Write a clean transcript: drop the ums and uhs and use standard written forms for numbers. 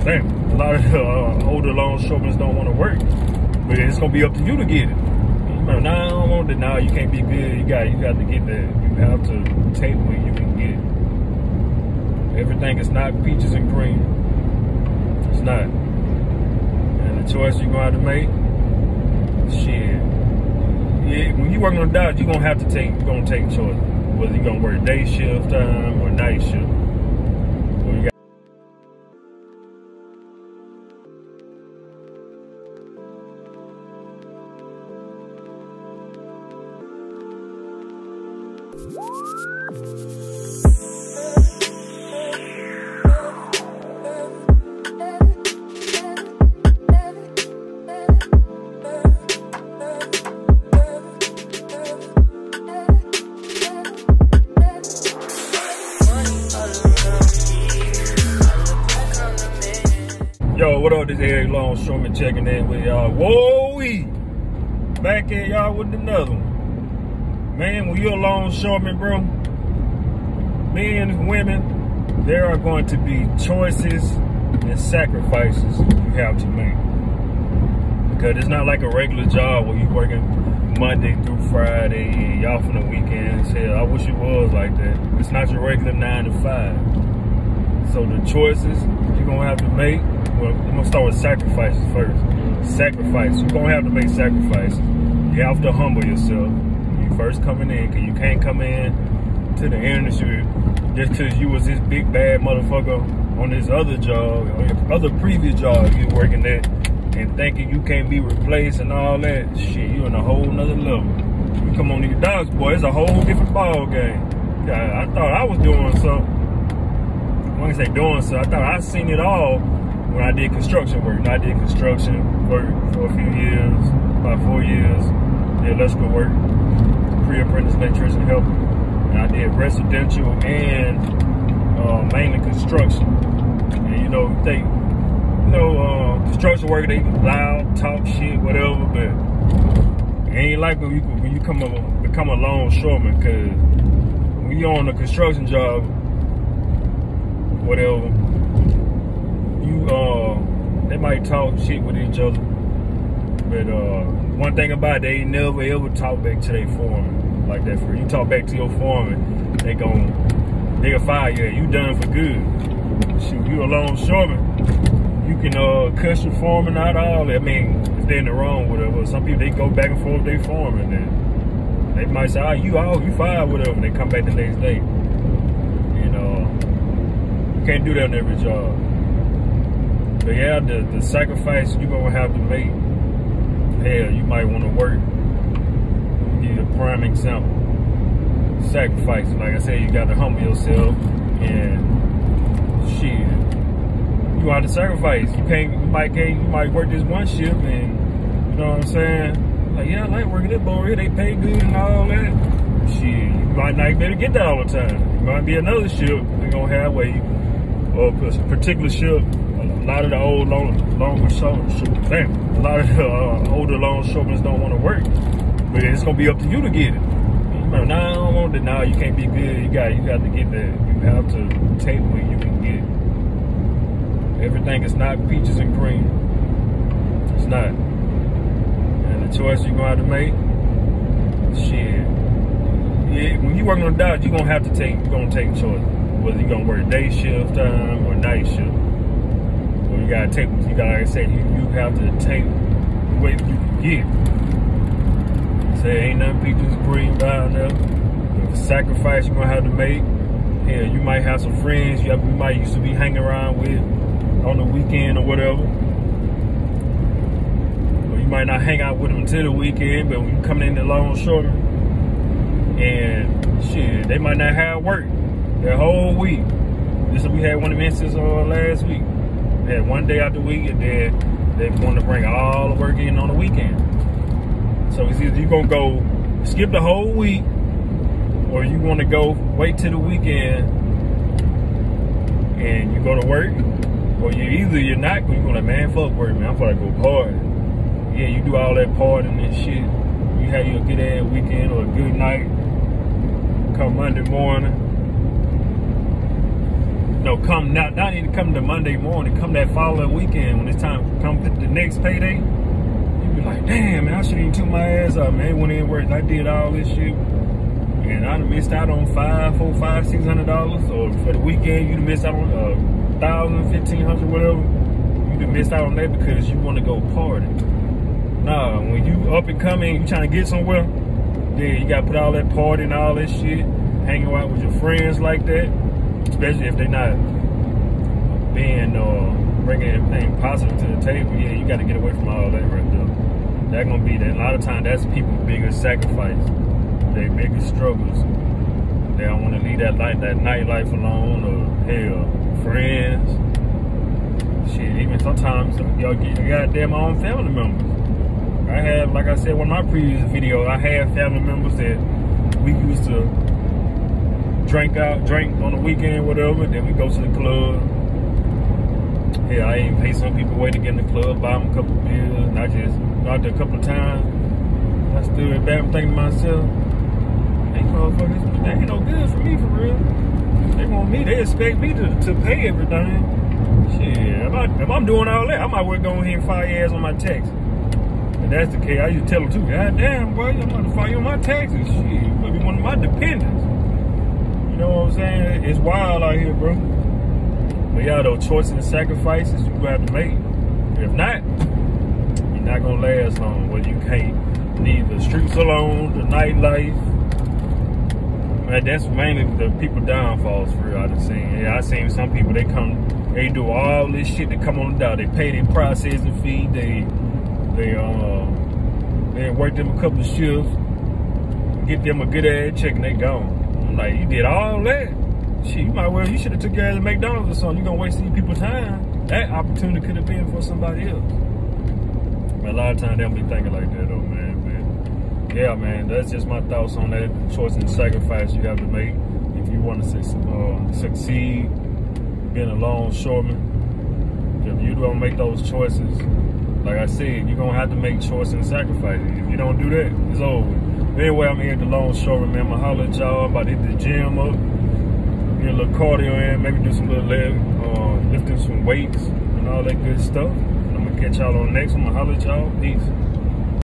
damn, a lot of older longshoremen don't want to work, but it's gonna be up to you to get it. No, I don't want it. No, you can't be good. You got to get that. You have to take what you can get. Everything is not peaches and cream. It's not. And the choice you're gonna have to make, shit. Yeah, when you working on a dodge, you're gonna take choice. Whether you're gonna work day shift time or night shift. Or you got Yo, what up? This is Longshoreman checking in with y'all. Whoa-wee! Back at y'all with another one. Man, when you're a longshoreman, bro, men and women, there are going to be choices and sacrifices you have to make. Because it's not like a regular job where you're working Monday through Friday and y'all from the weekends. Hell, I wish it was like that. It's not your regular 9 to 5. So the choices you're going to have to make, well, I'm going to start with sacrifices first. Sacrifice. You're going to have to make sacrifices. You have to humble yourself when you first coming in, because you can't come in to the industry just because you was this big bad motherfucker on this other job, or your other previous job you working at, and thinking you can't be replaced and all that. Shit, you on a whole nother level. You come on these dogs, boy, it's a whole different ball game. I thought I was doing something. When I say doing something, I thought I seen it all when I did construction work. And I did construction work for a few years, about 4 years. Did electrical work, pre-apprentice electrician helper. And I did residential and mainly construction. And construction work, they loud, talk shit, whatever, but it ain't like when you become a longshoreman, because when you're on a construction job, whatever, they might talk shit with each other, but one thing about it, they never ever talk back to their foreman like that. For you talk back to your foreman, they'll fire you. You done for good. Shoot, you a longshoreman, you can cuss your foreman out, all that. I mean, if they're in the wrong, whatever. Some people, they go back and forth with their foreman, and they might say, "Oh, you fired," whatever, and they come back the next day. You can't do that on every job. But yeah, the sacrifice you're gonna have to make. Hell, you might want to work. I'll give you a prime example. Sacrifice. Like I said, you got to humble yourself, and shit, you got to sacrifice. You might work this one shift, and you know what I'm saying? Like, yeah, I like working this boy here. They pay good and all that. Shit, you might not be able to get that all the time. It might be another shift they're gonna have where you, or a particular shift. A lot of the old older longshoremen don't want to work, but it's gonna be up to you to get it. No, I don't want it. No, you can't be good. You got to get that. You have to take what you can get. Everything is not peaches and cream. It's not. And the choice you're gonna have to make, shit. Yeah, when you working on a dodge, you're gonna take choice. Whether you're gonna work day shift time or night shift. Or you gotta take, like I said, you have to take what you can get. Say ain't nothing peaches and cream down there. The sacrifice you're gonna have to make. Hell, you might have some friends you might used to be hanging around with on the weekend or whatever. Or you might not hang out with them until the weekend, but when you come in the longshoreman, and shit, they might not have work that whole week. We had one of the instances last week. We had one day out the week, and then they want to bring all the work in on the weekend. So it's either you're going to go skip the whole week, or you want to go wait till the weekend and you go to work, or you're not going to, you're going to, man, fuck work, man, I'm going to go party. Yeah, you do all that partying and shit. You have your good ass weekend or a good night. Come Monday morning, No, come not even come to Monday morning, come that following weekend when it's time to come pick the next payday. You be like, damn, man, I should even took my ass up, man. It went in worse. I did all this shit. And I done missed out on $600. Or for the weekend, you done missed out on $1,000, $1,500, whatever. You done missed out on that because you want to go party. Nah, when you up and coming, you trying to get somewhere, yeah, you gotta put all that party and all that shit, hanging out with your friends like that, especially if they not being bringing anything positive to the table. Yeah, you gotta get away from all that right there. That gonna be that. A lot of times, that's people's biggest sacrifice, their biggest struggles. They don't want to leave that nightlife alone, or hell, friends. Shit, even sometimes y'all get goddamn own family members. I have, like I said, one of my previous videos, I have family members that we used to drink on the weekend, whatever, then we go to the club. Yeah, I even pay some people way to get in the club, buy them a couple of beers, and I just, after a couple of times, I stood back and thinking to myself, hey, motherfuckers, that ain't no good for me, for real. They want me, they expect me to pay everything. Shit, if I'm doing all that, I might well go ahead and file your ass on my tax. If that's the case, I used to tell them too, God damn, boy, I'm about to file you on my taxes. Shit, you might be one of my dependents. You know what I'm saying? It's wild out here, bro. But y'all, those choices and sacrifices you have to make. If not, you're not gonna last long. Well, you can't leave the streets alone, the nightlife. Man, that's mainly the people downfalls for real. I done seen. Yeah, I seen some people, they do all this shit to come on the dot. They pay their processing fee. They work them a couple of shifts, get them a good ass check, and they gone. I'm like, you did all that? Shit, you should have took your ass to McDonald's or something. You gonna waste these people's time. That opportunity could have been for somebody else. But a lot of times they don't be thinking like that though, man. But yeah, man, that's just my thoughts on that choice and sacrifice you have to make if you want to succeed being a longshoreman. If you don't make those choices, like I said, you're gonna have to make choices and sacrifices. If you don't do that, it's over. But anyway, I'm here at the Longshoreman, man. I'm gonna holler at y'all. I'm about to hit the gym up, get a little cardio in, maybe do some little leg, lifting some weights and all that good stuff. And I'm gonna catch y'all on next. I'm gonna holler at y'all. Peace.